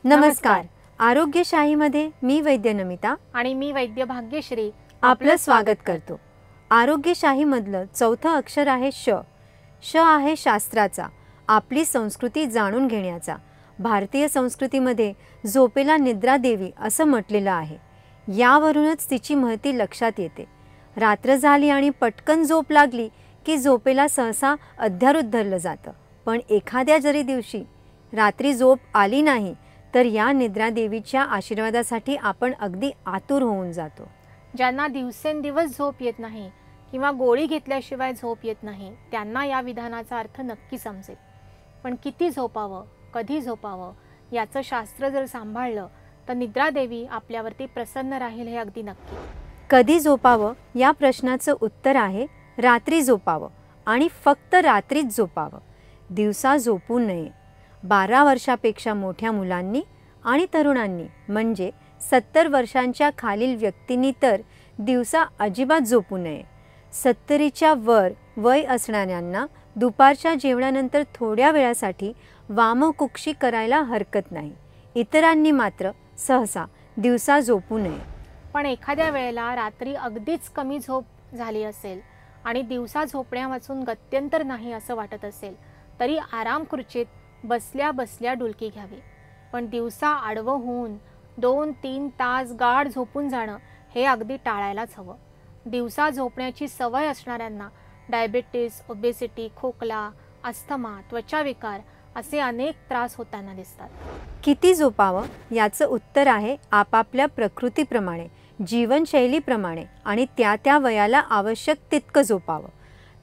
नमस्कार. आरोग्यशाहीमध्ये मी वैद्य नमिता आणि मी वैद्य भाग्यश्री आपलं स्वागत करतो. आरोग्यशाहीमधलं चौथं अक्षर आहे श. श आहे शास्त्राचा, आपली संस्कृती जाणून घेण्याचा. भारतीय संस्कृतीमध्ये झोपेला निद्रा देवी असं म्हटलेलं आहे. यावरूनच तिची महती लक्षात येते. रात्र झाली आणि पटकन झोप लागली की झोपेला सहसा अध्यारूत धरलं जातं. पण एखाद्या जरी दिवशी रात्री झोप आली नाही तर या निद्रा देवीच्या आशीर्वादासाठी आपण अगदी आतुर होऊन जातो. ज्यांना दिवसेंदिवस झोप येत नाही किंवा गोळी घेतल्याशिवाय झोप येत नाही त्यांना या विधानाचा अर्थ नक्की समजेल. पण किती झोपावं, कधी झोपावं याचं शास्त्र जर सांभाळलं तर निद्रा देवी आपल्यावरती प्रसन्न राहील हे अगदी नक्की. कधी झोपावं या प्रश्नाचं उत्तर आहे रात्री झोपावं आणि फक्त रात्रीच झोपावं. दिवसा झोपू नये. 12 वर्षापेक्षा मोठ्या मुलांनी आणि तरुणांनी म्हणजे 70 वर्षांच्या खालील व्यक्तींनी तर दिवसा अजिबात झोपू नये. 70च्या वर वय असणाऱ्यांना दुपारच्या जेवणानंतर थोड्या वेळासाठी वामकुक्षी करायला हरकत नाही. इतरांनी मात्र सहसा दिवसा झोपू नये. पण एखाद्या वेळेला रात्री अगदीच कमी झोप झाली असेल आणि दिवसा झोपण्यावाचून गत्यंतर नाही असं वाटत असेल तरी आराम खुर्चीत बसल्या बसल्या डुलकी घ्यावी. पण दिवसा आडवं होऊन 2-3 तास गाढ झोपून जाणं हे अगदी टाळायलाच हवं. दिवसा झोपण्याची सवय असणाऱ्यांना डायबिटीस, ओबेसिटी, खोकला, अस्थमा, त्वचाविकार असे अनेक त्रास होताना दिसतात. किती झोपावं याचं उत्तर आहे आपापल्या प्रकृतीप्रमाणे, जीवनशैलीप्रमाणे आणि त्या वयाला आवश्यक तितकं झोपावं.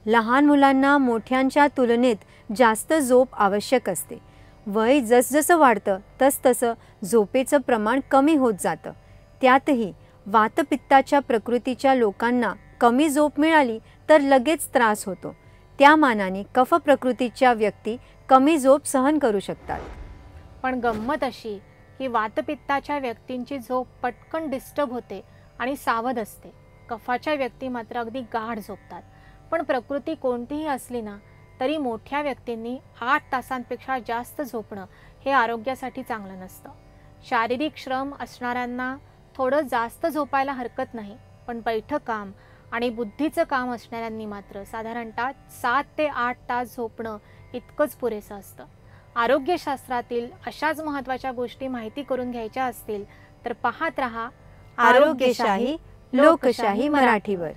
लहान मुलांना मोठ्यांच्या तुलनेत जास्त झोप आवश्यक असते. वय जसजसं वाढतं तसतसं झोपेचं प्रमाण कमी होत जातं. त्यातही वातपित्ताच्या प्रकृतीच्या लोकांना कमी झोप मिळाली तर लगेच त्रास होतो. त्या मानाने कफ प्रकृतीच्या व्यक्ती कमी झोप सहन करू शकतात. पण गंमत अशी की वातपित्ताच्या व्यक्तींची झोप पटकन डिस्टर्ब होते आणि सावध असते. कफाच्या व्यक्ती मात्र अगदी गाढ झोपतात. पण प्रकृती कोणतीही असली ना तरी मोठ्या व्यक्तींनी 8 तासांपेक्षा जास्त झोपणं हे आरोग्यासाठी चांगलं नसतं. शारीरिक श्रम असणाऱ्यांना थोडं जास्त झोपायला हरकत नाही. पण बैठं काम आणि बुद्धीचं काम असणाऱ्यांनी मात्र साधारणतः 7 ते 8 तास झोपणं इतकंच पुरेसं असतं. आरोग्यशास्त्रातील अशाच महत्त्वाच्या गोष्टी माहिती करून घ्यायच्या असतील तर पाहत रहा आरोग्यशाही लोकशाही मराठीवर.